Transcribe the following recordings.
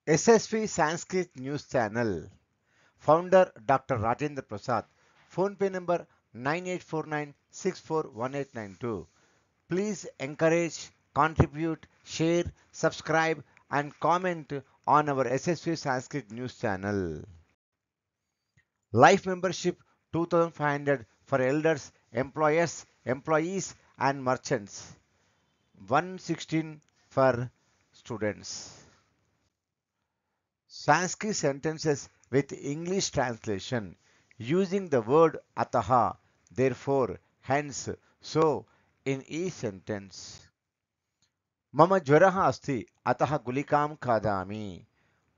SSV Sanskrit News Channel. Founder Dr. Rajendra Prasad. Phone pay number 9849641892. Please encourage, contribute, share, subscribe and comment on our SSV Sanskrit News Channel. Life membership 2500 for elders, employees and merchants. 116 for students. Sanskrit sentences with English translation using the word ataha, therefore, hence, so in each sentence. मम ज्वरः अस्ति अतः गुलिकां खादामि.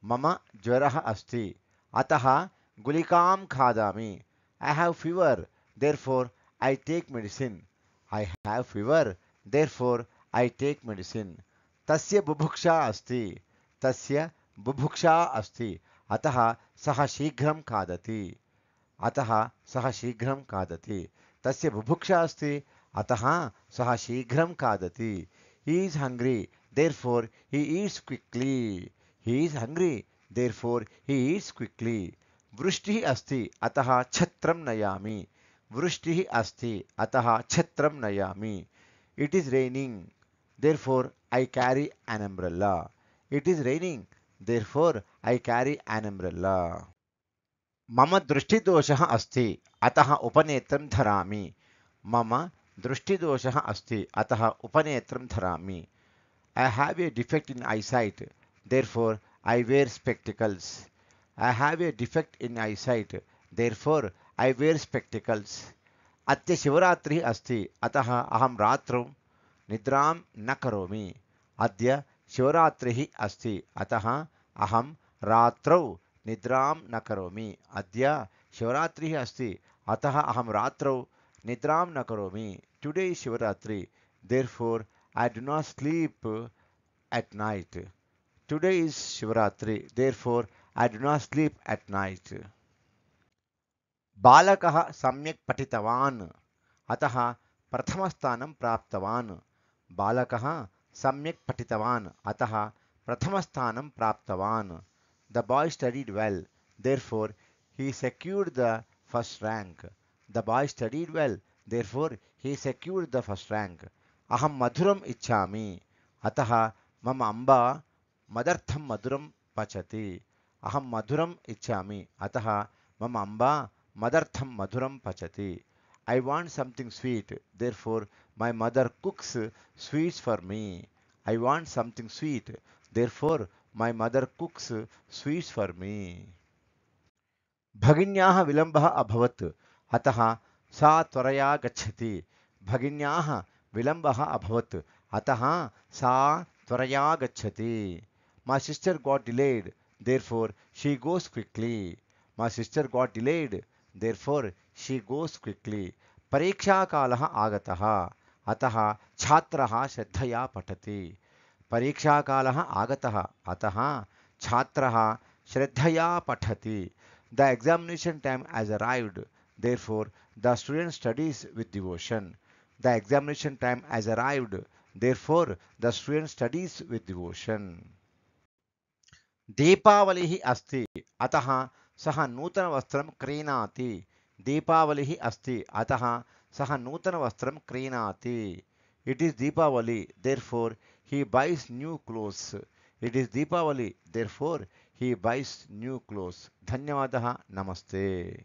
मम ज्वरः अस्ति अतः गुलिकां खादामि. I have fever, therefore I take medicine. I have fever, therefore I take medicine. तस्य बुभुक्षा अस्ति. तस्य बुभुक्षा अस्ति अतः सः शीघ्रं खादति. अतः सः शीघ्रं खादति. तस्य बुभुक्षा अस्ति अतः सः शीघ्रं खादति. He is hungry, therefore he eats quickly. He is hungry, therefore he eats quickly. वृष्टिः अस्ति अतः छत्रं नयामि. वृष्टिः अस्ति अतः छत्रं नयामि. It is raining, therefore I carry an umbrella. It is raining, therefore I carry an umbrella. मम दृष्टिदोषः अस्ति अतः उपनेत्रं धरामि. मम दृष्टिदोषः अस्ति अतः उपनेत्रं धरामि. I have a defect in eyesight, therefore I wear spectacles. I have a defect in eyesight, therefore I wear spectacles. अद्य शिवरात्रिः अस्ति अतः अहं रात्रौ निद्रां न करोमि. अद्य शिवरात्रिः अस्ति अतः अहं रात्रौ निद्रां न करोमि. अद्य शिवरात्रिः अस्ति अतः अहं रात्रौ निद्रां न करोमि. Today is Shivaratri, therefore I do not sleep at night. Today is Shivaratri, therefore I do not sleep at night. बालकः सम्यक् पठितवान् अतः प्रथमस्थानं प्राप्तवान्. बालकः सम्यक् पठितवान् अतः प्रथमस्थानं प्राप्तवान्. The boy studied well, therefore he secured the first rank. The boy studied well, therefore he secured the first rank. अहं मधुरम् इच्छामि अतः मम अम्बा मदर्थं मधुरं पचति. अहं मधुरम् इच्छामि अतः मम अम्बा मदर्थं मधुरं पचति. I want something sweet, therefore my mother cooks sweets for me. I want something sweet, therefore my mother cooks sweets for me. भगिन्याः विलम्बः अभवत् अतः सा त्वरया गच्छति. भगिन्याः विलम्बः अभवत् अतः सा त्वरया गच्छति. My sister got delayed, therefore she goes quickly. My sister got delayed, therefore she goes quickly. परीक्षाकालः आगतः अतः छात्रः श्रद्धया पठति. परीक्षाकालः आगतः अतः छात्रः श्रद्धया पठति. The examination time has arrived, therefore the student studies with devotion. The examination time has arrived, therefore the student studies with devotion. दीपावलिः अस्ति अतः सः नूतनवस्त्रं क्रीणाति. दीपावलिः अस्ति अतः सः नूतनवस्त्रं क्रीणाति. It is Deepavali, therefore he buys new clothes. It is Deepavali, therefore he buys new clothes. धन्यवादः. नमस्ते.